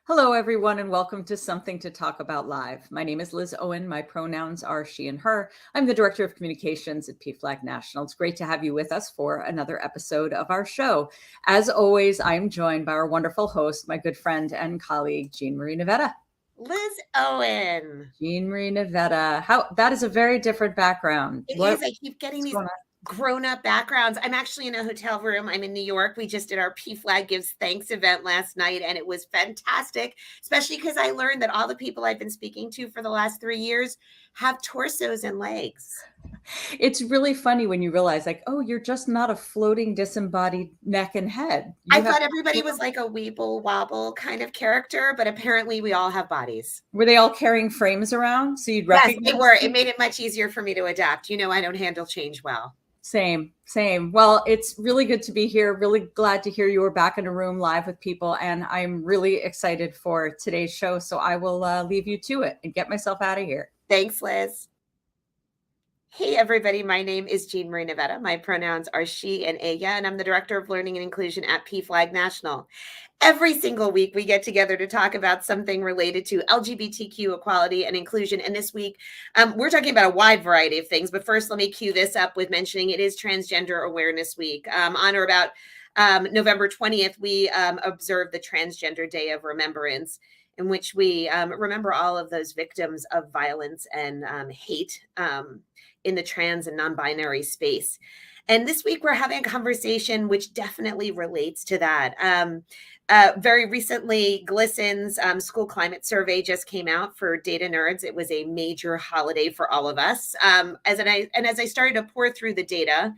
Hello, everyone, and welcome to Something to Talk About Live. My name is Liz Owen. My pronouns are she and her. I'm the Director of Communications at PFLAG National. It's great to have you with us for another episode of our show. As always, I'm joined by our wonderful host, my good friend and colleague, Jean Marie Navetta. Liz Owen. Jean Marie Navetta. That is a very different background. It is. I keep getting these grown-up backgrounds. I'm actually in a hotel room. I'm in New York. We just did our PFLAG Gives Thanks event last night, and it was fantastic, especially because I learned that all the people I've been speaking to for the last 3 years have torsos and legs. It's really funny when you realize, like, oh, you're just not a floating disembodied neck and head. I thought everybody was like a weeble wobble kind of character, but apparently we all have bodies. Were they all carrying frames around so you'd recognize? Yes, they were. It made it much easier for me to adapt. You know, I don't handle change well. Same. Well, it's really good to be here. Really glad to hear you were back in a room live with people. And I'm really excited for today's show. So I will leave you to it and get myself out of here. Thanks, Liz. Hey, everybody. My name is Jean Marie Navetta. My pronouns are she and ella, and I'm the Director of Learning and Inclusion at PFLAG National. Every single week, we get together to talk about something related to LGBTQ equality and inclusion. And this week, we're talking about a wide variety of things. But first, let me cue this up with mentioning it is Transgender Awareness Week. On or about November 20th, we observe the Transgender Day of Remembrance, in which we remember all of those victims of violence and hate in the trans and non-binary space. And this week, we're having a conversation which definitely relates to that. Very recently, GLSEN's school climate survey just came out for data nerds. It was a major holiday for all of us. As I started to pour through the data,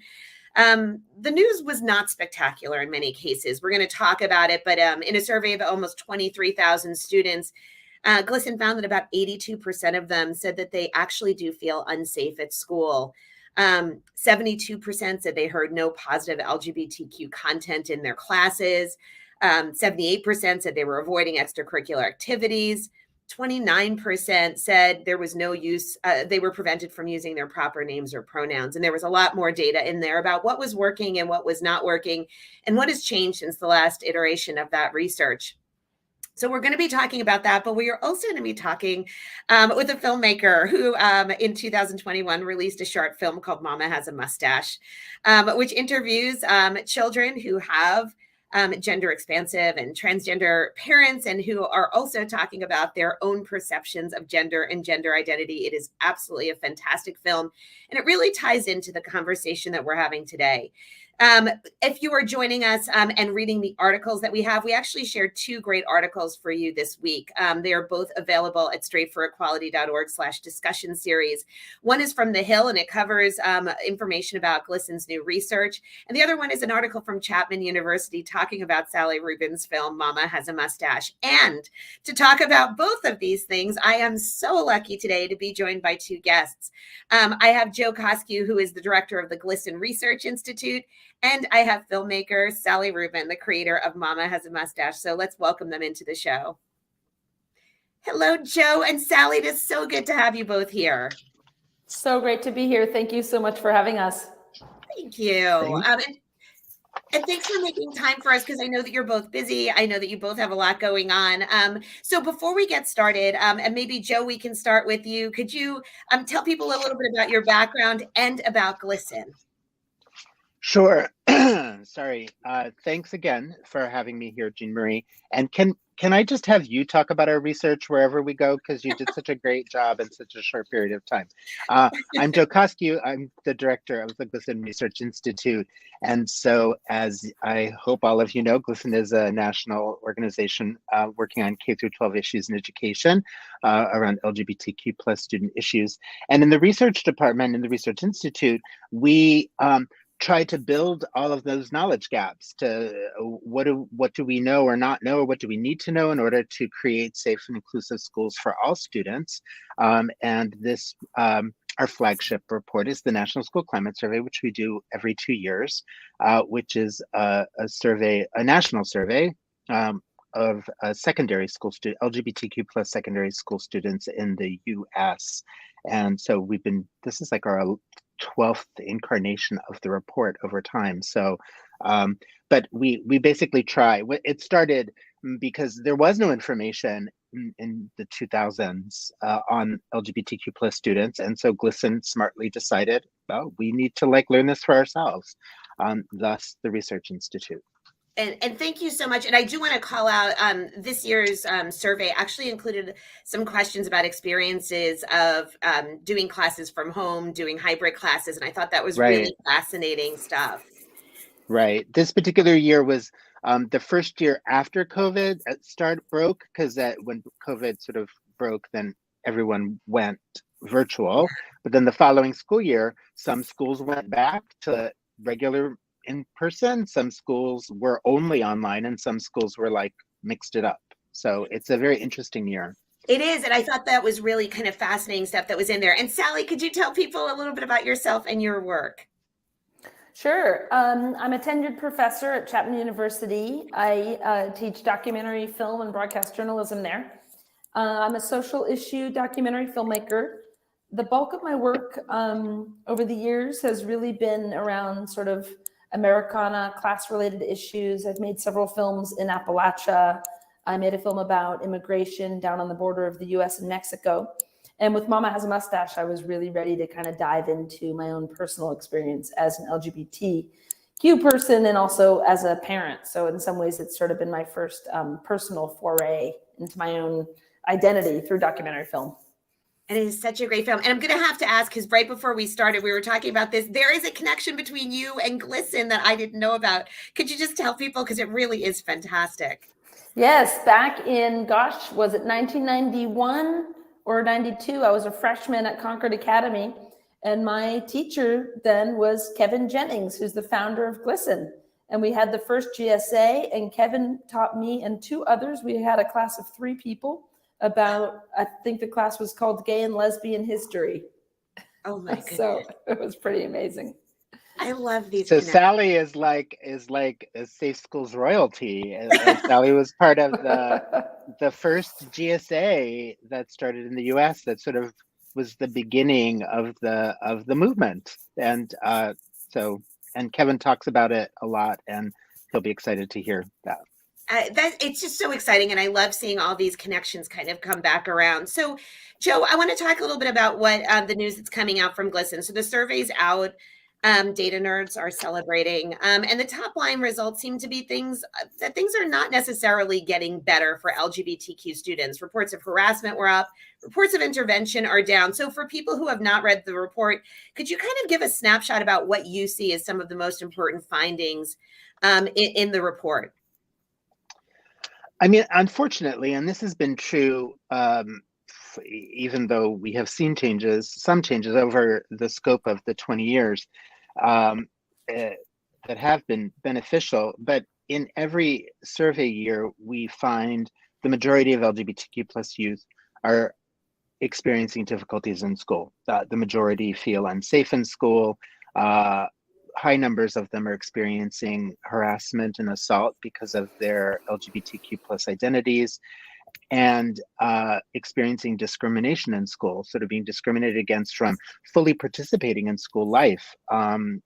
the news was not spectacular in many cases. We're going to talk about it, but in a survey of almost 23,000 students, GLSEN found that about 82% of them said that they actually do feel unsafe at school. 72% said they heard no positive LGBTQ content in their classes. 78% said they were avoiding extracurricular activities. 29% said there was no use, they were prevented from using their proper names or pronouns. And there was a lot more data in there about what was working and what was not working and what has changed since the last iteration of that research. So we're going to be talking about that, but we are also going to be talking with a filmmaker who in 2021 released a short film called Mama Has a Mustache, which interviews children who have gender expansive and transgender parents and who are also talking about their own perceptions of gender and gender identity. It is absolutely a fantastic film, and it really ties into the conversation that we're having today. If you are joining us and reading the articles that we have, we actually shared 2 great articles for you this week. They are both available at straightforequality.org/discussion series. One is from The Hill, and it covers information about GLSEN's new research. And the other one is an article from Chapman University talking about Sally Rubin's film, Mama Has a Mustache. And to talk about both of these things, I am so lucky today to be joined by 2 guests. I have Joe Kosciw, who is the director of the GLSEN Research Institute, and I have filmmaker Sally Rubin, the creator of Mama Has a Mustache. So let's welcome them into the show. Hello, Joe and Sally. It is so good to have you both here. So great to be here. Thank you so much for having us. Thank you. And thanks for making time for us, because I know that you're both busy. I know that you both have a lot going on. So before we get started, and maybe Joe, we can start with you. Could you tell people a little bit about your background and about GLSEN? Sure. Sorry. Thanks again for having me here, Jean Marie. And can I just have you talk about our research wherever we go? Because you did such a great job in such a short period of time. I'm Joe Kosciw. I'm the director of the GLSEN Research Institute. And so, as I hope all of you know, GLSEN is a national organization working on K-12 issues in education around LGBTQ plus student issues. And in the research department, in the Research Institute, we try to build all of those knowledge gaps to what do we know or not know, or what do we need to know in order to create safe and inclusive schools for all students. And this, our flagship report is the National School Climate Survey, which we do every 2 years, which is a national survey of secondary school students, LGBTQ plus secondary school students in the US. And so this is like our 12th incarnation of the report over time. So, but we basically try. It started because there was no information in the 2000s on LGBTQ plus students. And so GLSEN smartly decided, well, we need to learn this for ourselves. Thus the Research Institute. And thank you so much. And I do want to call out this year's survey actually included some questions about experiences of doing classes from home, doing hybrid classes. And I thought that was really fascinating stuff. Right. This particular year was the first year after COVID broke, because when COVID sort of broke, then everyone went virtual. But then the following school year, some schools went back to regular in person, some schools were only online, and some schools were mixed it up. So it's a very interesting year. It is. And I thought that was really kind of fascinating stuff that was in there. And Sally, could you tell people a little bit about yourself and your work? Sure. I'm a tenured professor at Chapman University. I teach documentary film and broadcast journalism there. I'm a social issue documentary filmmaker. The bulk of my work over the years has really been around sort of Americana, class-related issues. I've made several films in Appalachia. I made a film about immigration down on the border of the US and Mexico. And with Mama Has a Mustache, I was really ready to kind of dive into my own personal experience as an LGBTQ person and also as a parent. So in some ways, it's sort of been my first personal foray into my own identity through documentary film. And it is such a great film. And I'm going to have to ask, because right before we started, we were talking about this. There is a connection between you and GLSEN that I didn't know about. Could you just tell people? Because it really is fantastic. Yes. Back in, gosh, was it 1991 or 92? I was a freshman at Concord Academy. And my teacher then was Kevin Jennings, who's the founder of GLSEN. And we had the first GSA, and Kevin taught me and two others. We had a class of 3 people about, I think the class was called Gay and Lesbian History. Oh my goodness. So it was pretty amazing. I love these. So Sally is like a Safe Schools royalty. Sally was part of the first GSA that started in the US that sort of was the beginning of the movement. And and Kevin talks about it a lot, and he'll be excited to hear that. It's just so exciting, and I love seeing all these connections kind of come back around. So, Joe, I want to talk a little bit about what the news that's coming out from GLSEN. So the survey's out. Data nerds are celebrating, and the top line results seem to be things are not necessarily getting better for LGBTQ students. Reports of harassment were up. Reports of intervention are down. So for people who have not read the report, could you kind of give a snapshot about what you see as some of the most important findings in the report? I mean, unfortunately, and this has been true, even though we have seen some changes over the scope of the 20 years that have been beneficial, but in every survey year, we find the majority of LGBTQ plus youth are experiencing difficulties in school. The majority feel unsafe in school. High numbers of them are experiencing harassment and assault because of their LGBTQ plus identities, and experiencing discrimination in school, sort of being discriminated against from fully participating in school life,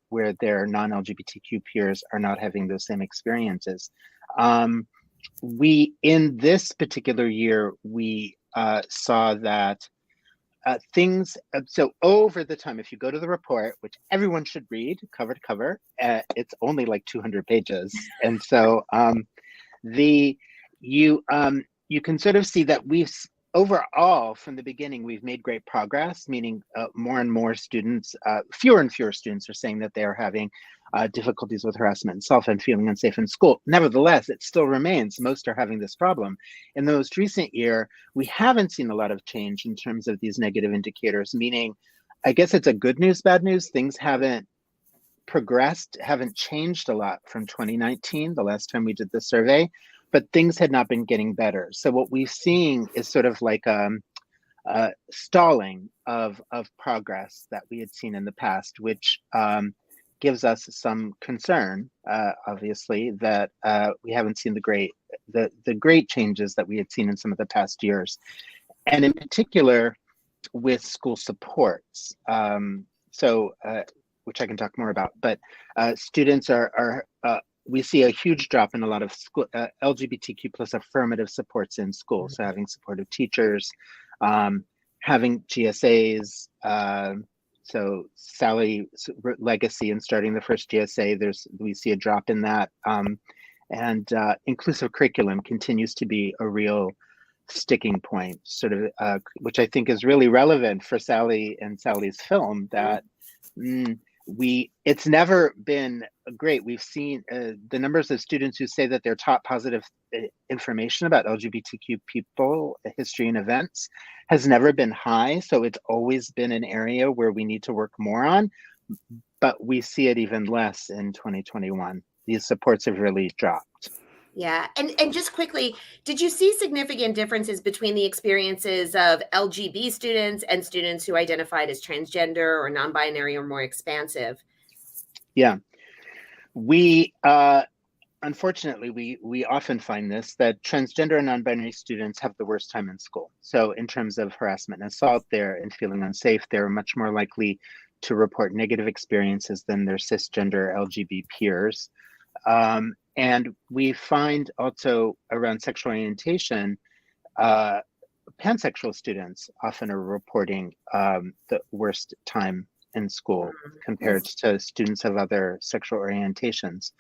where their non-LGBTQ peers are not having those same experiences. In this particular year, we saw that so over the time, if you go to the report, which everyone should read cover to cover, it's only like 200 pages. And so you can sort of see that overall, from the beginning, we've made great progress, meaning more and more students, fewer and fewer students are saying that they are having difficulties with harassment and self and feeling unsafe in school. Nevertheless, it still remains. Most are having this problem. In the most recent year, we haven't seen a lot of change in terms of these negative indicators, meaning, I guess it's a good news, bad news. Things haven't progressed, haven't changed a lot from 2019, the last time we did the survey, but things had not been getting better. So what we've seen is sort of like stalling of progress that we had seen in the past, which gives us some concern, obviously, that we haven't seen the great changes that we had seen in some of the past years, and in particular with school supports. Which I can talk more about, but students are we see a huge drop in a lot of school LGBTQ plus affirmative supports in school. So having supportive teachers, having GSAs. So Sally legacy in starting the first GSA, we see a drop in that. And inclusive curriculum continues to be a real sticking point, sort of, which I think is really relevant for Sally and Sally's film, that it's never been great. We've seen the numbers of students who say that they're taught positive information about LGBTQ people, history, and events has never been high. So it's always been an area where we need to work more on, but we see it even less in 2021. These supports have really dropped. Yeah. And just quickly, did you see significant differences between the experiences of LGB students and students who identified as transgender or non-binary or more expansive? Yeah. We unfortunately, we often find this, that transgender and non-binary students have the worst time in school. So in terms of harassment and assault, and feeling unsafe, they're much more likely to report negative experiences than their cisgender LGB peers. And we find also around sexual orientation, pansexual students often are reporting the worst time in school compared to students of other sexual orientations.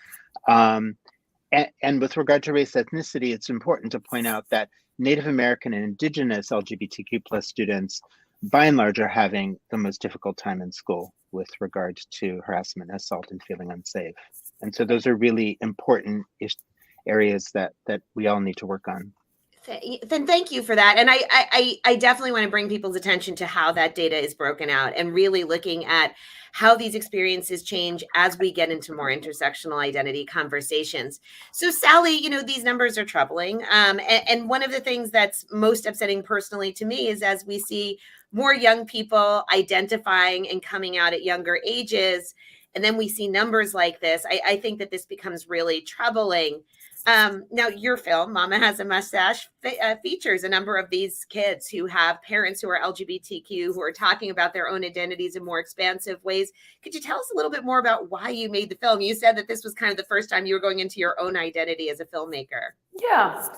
And with regard to race ethnicity, it's important to point out that Native American and Indigenous LGBTQ plus students, by and large, are having the most difficult time in school with regard to harassment, assault, and feeling unsafe. And so those are really important areas that we all need to work on. Then thank you for that. And I definitely want to bring people's attention to how that data is broken out and really looking at how these experiences change as we get into more intersectional identity conversations. So Sally, these numbers are troubling. And one of the things that's most upsetting personally to me is as we see more young people identifying and coming out at younger ages, and then we see numbers like this, I think that this becomes really troubling. Now, your film, Mama Has a Mustache, features a number of these kids who have parents who are LGBTQ, who are talking about their own identities in more expansive ways. Could you tell us a little bit more about why you made the film? You said that this was kind of the first time you were going into your own identity as a filmmaker. Yeah.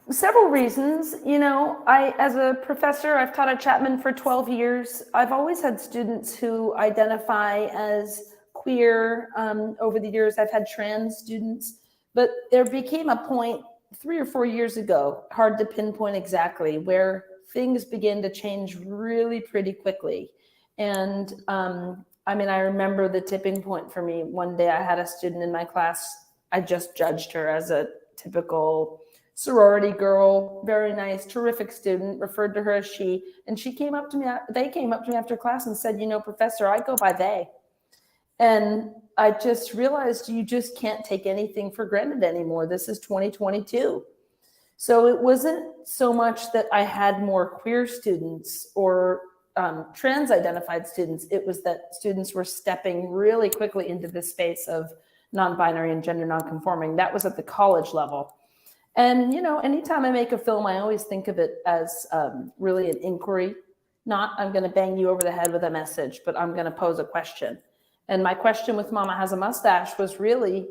Several reasons. As a professor, I've taught at Chapman for 12 years. I've always had students who identify as queer. Over the years, I've had trans students. But there became a point 3 or 4 years ago, hard to pinpoint exactly, where things began to change really pretty quickly. And I remember the tipping point for me. One day I had a student in my class, I just judged her as a typical sorority girl, very nice, terrific student, referred to her as she, and they came up to me after class and said, Professor, I go by they. And I just realized you just can't take anything for granted anymore. This is 2022. So it wasn't so much that I had more queer students or trans identified students. It was that students were stepping really quickly into this space of non-binary and gender non-conforming. That was at the college level. And, anytime I make a film, I always think of it as really an inquiry, not I'm going to bang you over the head with a message, but I'm going to pose a question. And my question with Mama Has a Mustache was really,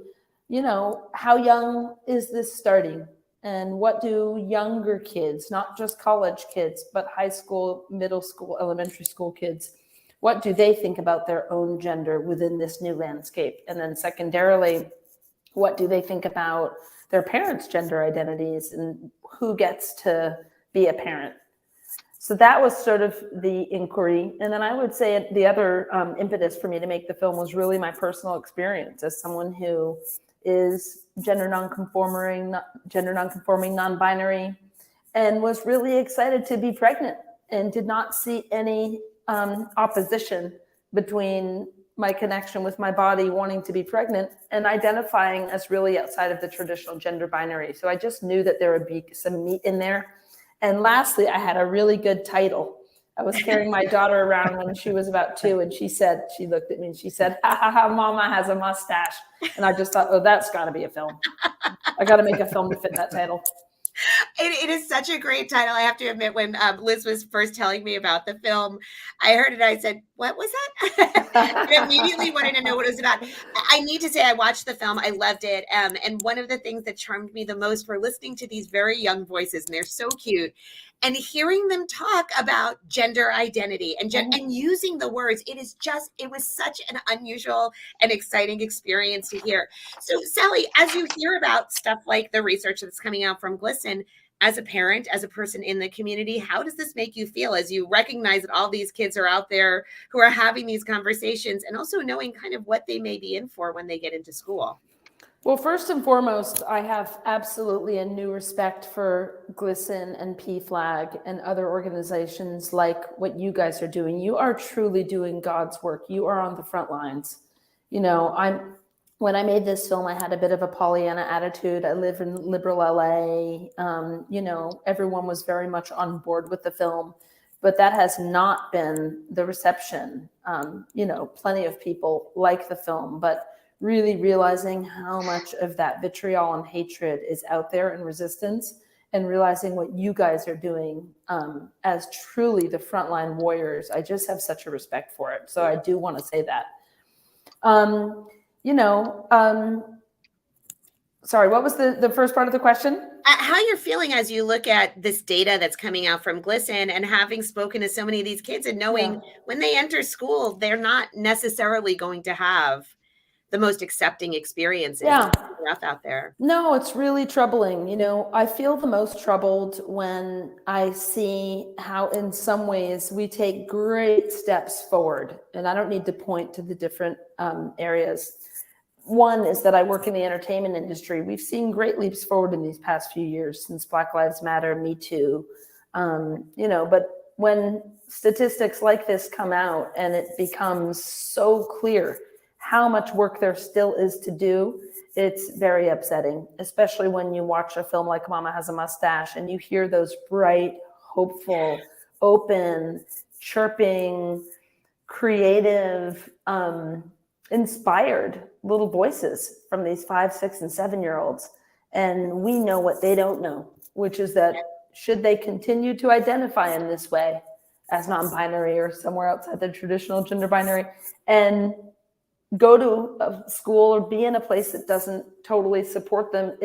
how young is this starting? And what do younger kids, not just college kids, but high school, middle school, elementary school kids, what do they think about their own gender within this new landscape? And then secondarily, what do they think about their parents' gender identities and who gets to be a parent? So that was sort of the inquiry. And then I would say the other impetus for me to make the film was really my personal experience as someone who is gender non-conforming, non-binary, and was really excited to be pregnant and did not see any opposition between my connection with my body wanting to be pregnant and identifying as really outside of the traditional gender binary. So I just knew that there would be some meat in there. And lastly, I had a really good title. I was carrying my daughter around when she was about 2, and she looked at me and she said, "Ha ha ha, Mama has a mustache." And I just thought, oh, that's got to be a film. I got to make a film to fit that title. It is such a great title. I have to admit, when Liz was first telling me about the film, I heard it. I said, "What was that?" And immediately wanted to know what it was about. I need to say, I watched the film. I loved it. And one of the things that charmed me the most were listening to these very young voices, and they're so cute, and hearing them talk about gender identity and and using the words. It was such an unusual and exciting experience to hear. So, Sally, as you hear about stuff like the research that's coming out from GLSEN, as a parent, as a person in the community, how does this make you feel as you recognize that all these kids are out there who are having these conversations, and also knowing kind of what they may be in for when they get into school? Well, first and foremost, I have absolutely a new respect for GLSEN and PFLAG and other organizations like what you guys are doing. You are truly doing God's work. You are on the front lines. You know, when I made this film, I had a bit of a Pollyanna attitude. I live in liberal LA. You know, everyone was very much on board with the film, but that has not been the reception. You know, plenty of people like the film, but really realizing how much of that vitriol and hatred is out there and resistance, and realizing what you guys are doing as truly the frontline warriors. I just have such a respect for it. So I do want to say that. You know, sorry, what was the first part of the question? How you're feeling as you look at this data that's coming out from GLSEN, and having spoken to so many of these kids, and knowing when they enter school, they're not necessarily going to have the most accepting experiences out there. No, it's really troubling. You know, I feel the most troubled when I see how in some ways we take great steps forward. And I don't need to point to the different areas. One is that I work in the entertainment industry. We've seen great leaps forward in these past few years since Black Lives Matter, Me Too. You know, but when statistics like this come out and it becomes so clear how much work there still is to do, it's very upsetting, especially when you watch a film like Mama Has a Mustache and you hear those bright, hopeful, open, chirping, creative, inspired little voices from these 5, 6, and 7-year-olds. And we know what they don't know, which is that should they continue to identify in this way as non-binary or somewhere outside the traditional gender binary, and go to a school or be in a place that doesn't totally support them,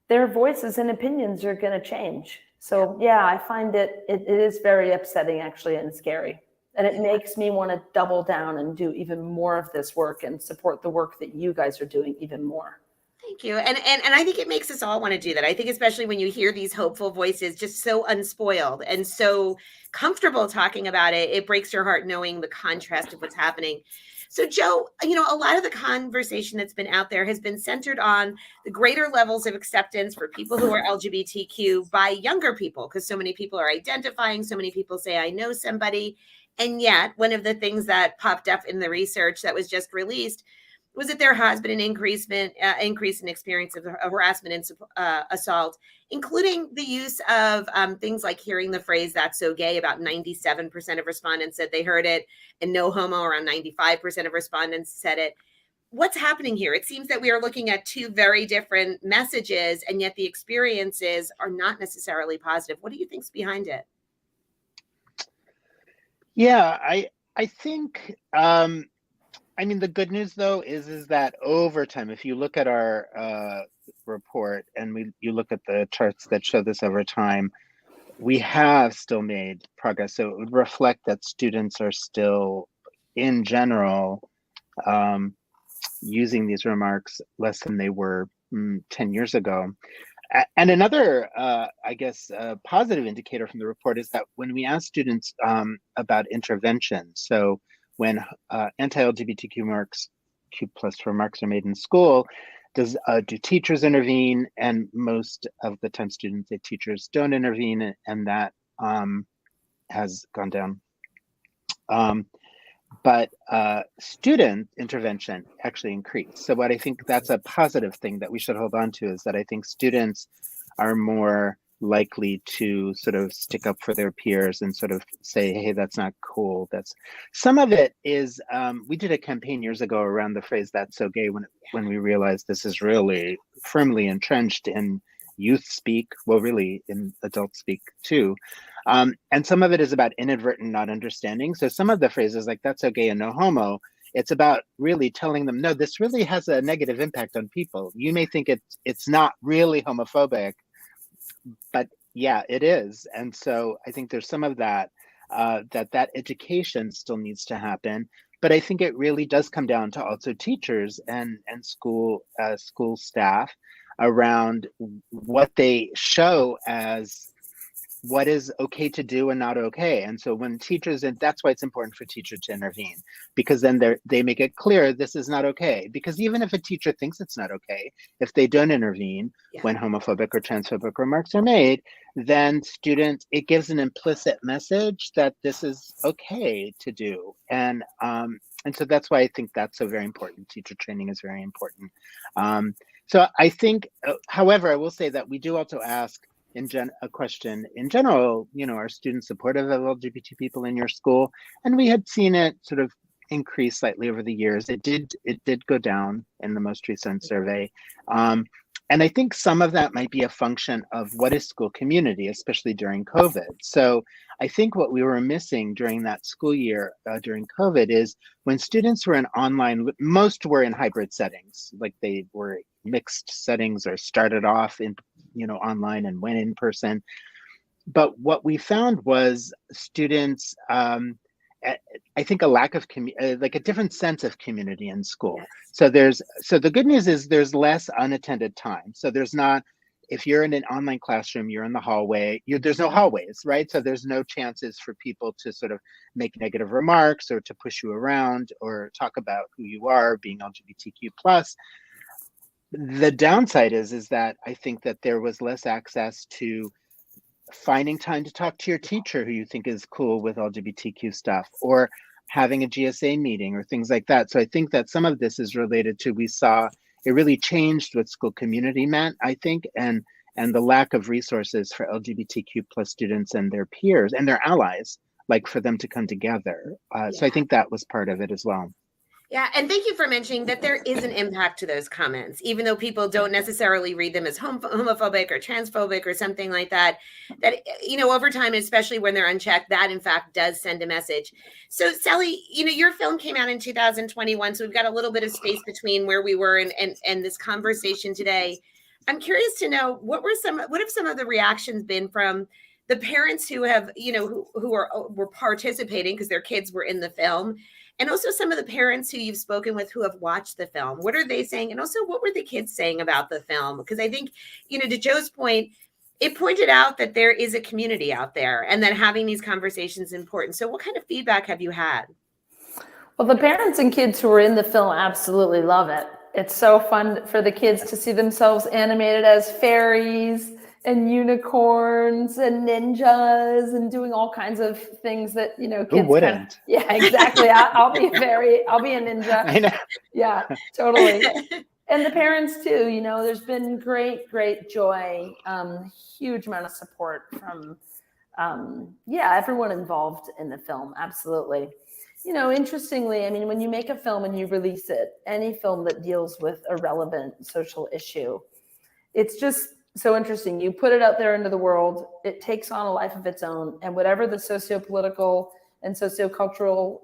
their voices and opinions are going to change. So yeah, I find it is very upsetting, actually, and scary. And it makes me want to double down and do even more of this work and support the work that you guys are doing even more. Thank you. And I think it makes us all want to do that. I think especially when you hear these hopeful voices, just so unspoiled and so comfortable talking about it, it breaks your heart knowing the contrast of what's happening. So, Joe, you know, a lot of the conversation that's been out there has been centered on the greater levels of acceptance for people who are LGBTQ by younger people, because so many people are identifying, so many people say, I know somebody. And yet, one of the things that popped up in the research that was just released was that there has been an increase in experience of harassment and assault, including the use of things like hearing the phrase "that's so gay." About 97% of respondents said they heard it, and "no homo," around 95% of respondents said it. What's happening here? It seems that we are looking at two very different messages, and yet the experiences are not necessarily positive. What do you think's behind it? Yeah, I think I mean, the good news though is that over time, if you look at our report and you look at the charts that show this over time, we have still made progress. So it would reflect that students are still, in general, using these remarks less than they were 10 years ago. And another, I guess, positive indicator from the report is that when we ask students about intervention, so when anti-LGBTQ plus remarks are made in school, do teachers intervene? And most of the time students say teachers don't intervene, and that has gone down. But student intervention actually increased. So what I think that's a positive thing that we should hold on to is that I think students are more likely to sort of stick up for their peers and sort of say, hey, that's not cool. Some of it is, we did a campaign years ago around the phrase "that's so gay" when we realized this is really firmly entrenched in youth speak, well, really in adult speak too. And some of it is about inadvertent not understanding. So some of the phrases like that's okay and no homo, it's about really telling them, no, this really has a negative impact on people. You may think it's not really homophobic, but yeah, it is. And so I think there's some of that, that education still needs to happen. But I think it really does come down to also teachers and school staff around what they show as what is okay to do and not okay. And so when teachers, and that's why it's important for teachers to intervene, because then they make it clear this is not okay. Because even if a teacher thinks it's not okay, if they don't intervene when homophobic or transphobic remarks are made, then it gives an implicit message that this is okay to do. And so that's why I think that's so very important. Teacher training is very important. So I think, however, I will say that we do also ask a question in general, are students supportive of LGBT people in your school? And we had seen it sort of increase slightly over the years. It did go down in the most recent survey. And I think some of that might be a function of what is school community, especially during COVID. So I think what we were missing during that school year during COVID is when students were in online, most were in hybrid settings, like they were mixed settings or started off in online and went in person. But what we found was students, I think a lack of like a different sense of community in school. Yes. So the good news is there's less unattended time. So there's not, if you're in an online classroom, you're in the hallway, there's no hallways, right? So there's no chances for people to sort of make negative remarks or to push you around or talk about who you are being LGBTQ plus. The downside is that I think that there was less access to finding time to talk to your teacher who you think is cool with LGBTQ stuff, or having a GSA meeting or things like that. So I think that some of this is related to, we saw it really changed what school community meant, I think, and the lack of resources for LGBTQ plus students and their peers and their allies, like for them to come together. So I think that was part of it as well. Yeah, and thank you for mentioning that there is an impact to those comments, even though people don't necessarily read them as homophobic or transphobic or something like that, that, over time, especially when they're unchecked, that in fact does send a message. So Sally, your film came out in 2021, so we've got a little bit of space between where we were and this conversation today. I'm curious to know, what have some of the reactions been from the parents who have, who were participating because their kids were in the film, and also some of the parents who you've spoken with who have watched the film? What are they saying? And also, what were the kids saying about the film? Because I think, to Joe's point, it pointed out that there is a community out there and that having these conversations is important. So what kind of feedback have you had? Well, the parents and kids who were in the film absolutely love it. It's so fun for the kids to see themselves animated as fairies and unicorns and ninjas and doing all kinds of things that, kids. Who wouldn't? Yeah, exactly. I'll be a ninja. I know. Yeah, totally. And the parents too, there's been great joy, huge amount of support from, everyone involved in the film. Absolutely. Interestingly, when you make a film and you release it, any film that deals with a relevant social issue, it's just so interesting. You put it out there into the world, it takes on a life of its own, and whatever the socio-political and sociocultural,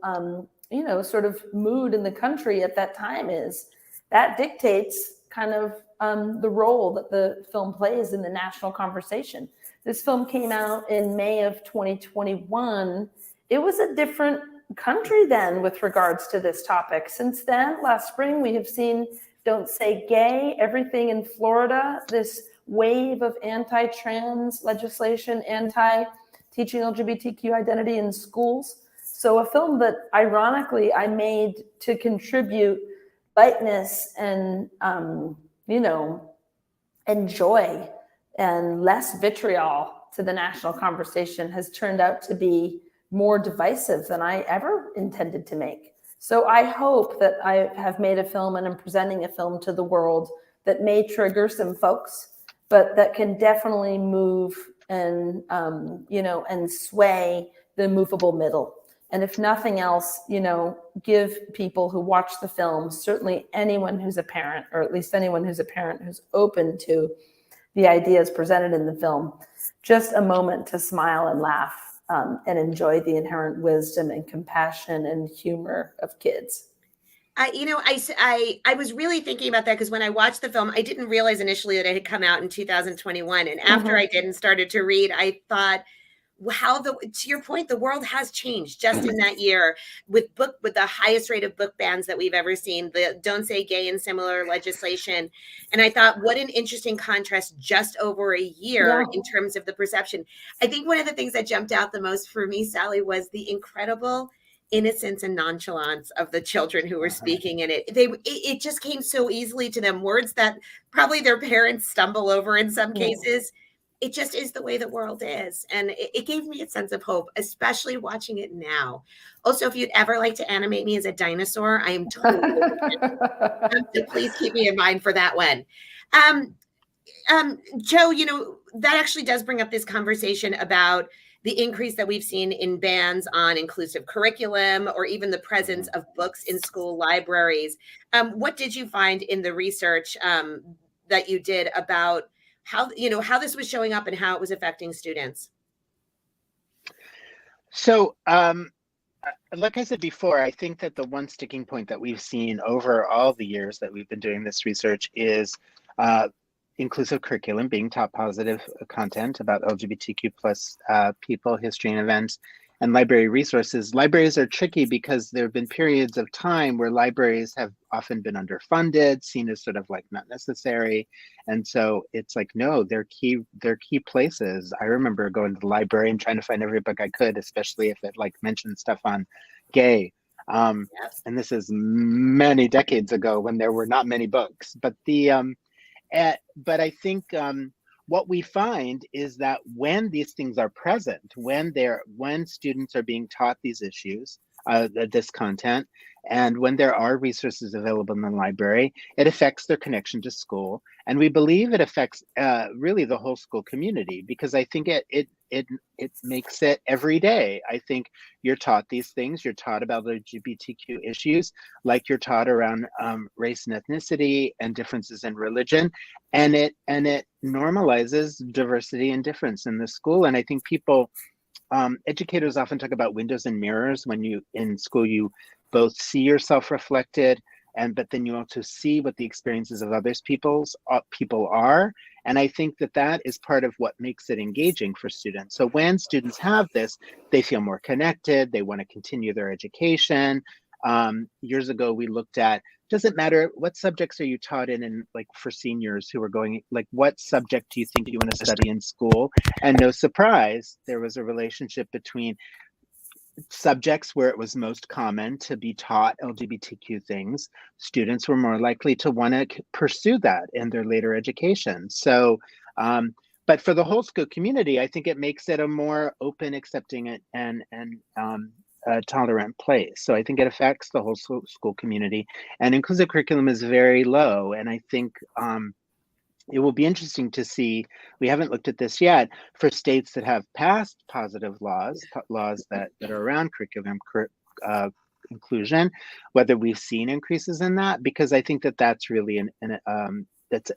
sort of mood in the country at that time is, that dictates kind of the role that the film plays in the national conversation. This film came out in May of 2021. It was a different country then with regards to this topic. Since then, last spring, we have seen Don't Say Gay, everything in Florida, this wave of anti-trans legislation, anti-teaching LGBTQ identity in schools. So a film that ironically I made to contribute lightness and, and joy and less vitriol to the national conversation has turned out to be more divisive than I ever intended to make. So I hope that I have made a film and I'm presenting a film to the world that may trigger some folks, but that can definitely move and, and sway the movable middle. And if nothing else, give people who watch the film, certainly anyone who's a parent, or at least anyone who's a parent who's open to the ideas presented in the film, just a moment to smile and laugh and enjoy the inherent wisdom and compassion and humor of kids. I was really thinking about that because when I watched the film, I didn't realize initially that it had come out in 2021. And after I did and started to read, I thought, how to your point, the world has changed just in that year with the highest rate of book bans that we've ever seen, the Don't Say Gay and similar legislation. And I thought, what an interesting contrast just over a year in terms of the perception. I think one of the things that jumped out the most for me, Sally, was the incredible innocence and nonchalance of the children who were speaking in it. It just came so easily to them, words that probably their parents stumble over in some cases. It just is the way the world is. And it gave me a sense of hope, especially watching it now. Also, if you'd ever like to animate me as a dinosaur, I am totally so please keep me in mind for that one. Joe, that actually does bring up this conversation about the increase that we've seen in bans on inclusive curriculum or even the presence of books in school libraries. What did you find in the research that you did about how this was showing up and how it was affecting students? So, like I said before, I think that the one sticking point that we've seen over all the years that we've been doing this research is inclusive curriculum being taught positive content about LGBTQ plus people, history and events, and library resources. Libraries are tricky because there have been periods of time where libraries have often been underfunded, seen as sort of like not necessary. And so it's like, no, they're key places. I remember going to the library and trying to find every book I could, especially if it like mentioned stuff on gay. And this is many decades ago when there were not many books, but but I think what we find is that when these things are present, when students are being taught these issues, this content, and when there are resources available in the library, it affects their connection to school. And we believe it affects really the whole school community, because I think it makes it every day. I think you're taught these things, you're taught about LGBTQ issues, like you're taught around race and ethnicity and differences in religion, and it normalizes diversity and difference in the school. And I think educators often talk about windows and mirrors. When you in school, you both see yourself reflected, but then you also see what the experiences of others people are. And I think that is part of what makes it engaging for students. So when students have this, they feel more connected, they want to continue their education. Years ago, we looked at, doesn't matter what subjects are you taught in like for seniors who are going, like what subject do you think you want to study in school? And no surprise, there was a relationship between subjects where it was most common to be taught LGBTQ things. Students were more likely to want to pursue that in their later education. So, but for the whole school community, I think it makes it a more open, accepting, and tolerant place. So I think it affects the whole school community, and inclusive curriculum is very low. And I think it will be interesting to see, we haven't looked at this yet, for states that have passed positive laws that are around curriculum inclusion, whether we've seen increases in that, because I think that's really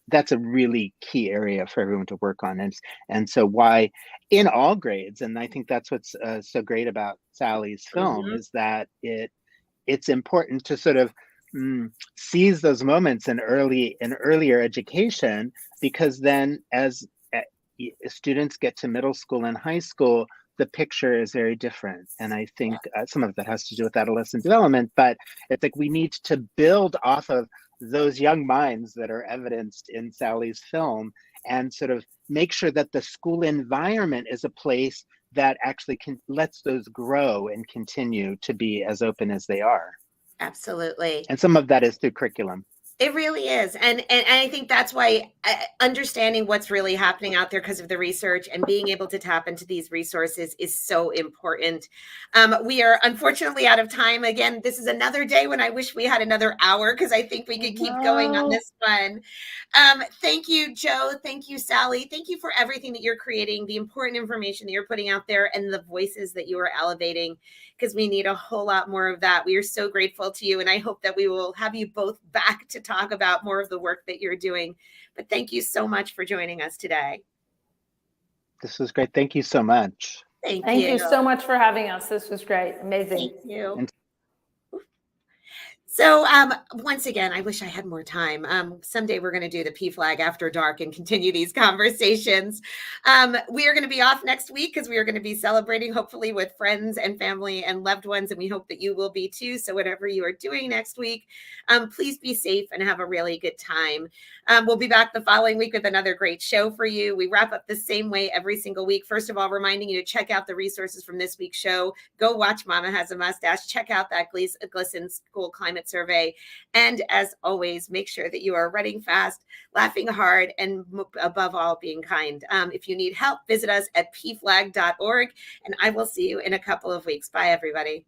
that's a really key area for everyone to work on. And so why in all grades, and I think that's what's so great about Sally's film, is that it's important to sort of seize those moments in earlier education, because then as students get to middle school and high school, the picture is very different. And I think some of that has to do with adolescent development, but it's like we need to build off of those young minds that are evidenced in Sally's film, and sort of make sure that the school environment is a place that actually lets those grow and continue to be as open as they are. Absolutely. And some of that is through curriculum. It really is. And I think that's why understanding what's really happening out there because of the research and being able to tap into these resources is so important. We are unfortunately out of time. Again, this is another day when I wish we had another hour, because I think we could keep going on this one. Thank you, Joe. Thank you, Sally. Thank you for everything that you're creating, the important information that you're putting out there, and the voices that you are elevating, because we need a whole lot more of that. We are so grateful to you, and I hope that we will have you both back to talk about more of the work that you're doing. But thank you so much for joining us today. This was great. Thank you so much. Thank Thank you. you so much for having us. This was great. Amazing. Thank you. And So once again, I wish I had more time. Someday we're going to do the PFLAG After Dark and continue these conversations. We are going to be off next week because we are going to be celebrating, hopefully, with friends and family and loved ones. And we hope that you will be too. So whatever you are doing next week, please be safe and have a really good time. We'll be back the following week with another great show for you. We wrap up the same way every single week. First of all, reminding you to check out the resources from this week's show. Go watch Mama Has a Mustache. Check out that GLSEN School Climate Survey. And as always, make sure that you are running fast, laughing hard, and above all, being kind. If you need help, visit us at pflag.org. And I will see you in a couple of weeks. Bye, everybody.